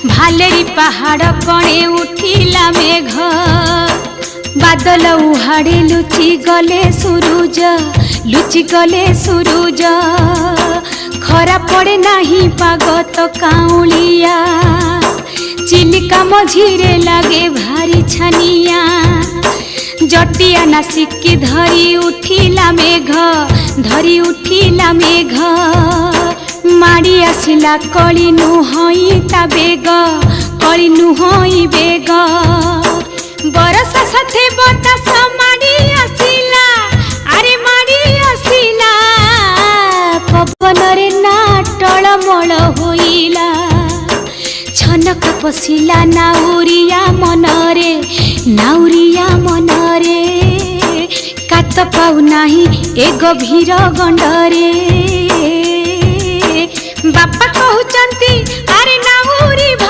भालेरी पहाड़ कणे उठिला मेघ बादल उहाड़े लुचि गले सूरज खरा पड़े नाही पाग तो काउलिया चिलिका मझीरे लागे भारी छानिया जटिया नासिकी धरी उठिला मेघ माड़ी आसिला कली नुहई ता बेग कली नुहई बेग बरसा साथे बतास माड़ी आसिला अरे माड़ी आसिला पवन रे नाटल मल होइला छनक पशिला नाउरिया मनरे कात पाउ नाही ए गभीर गंडरे बापा कहउचंती अरे नाउ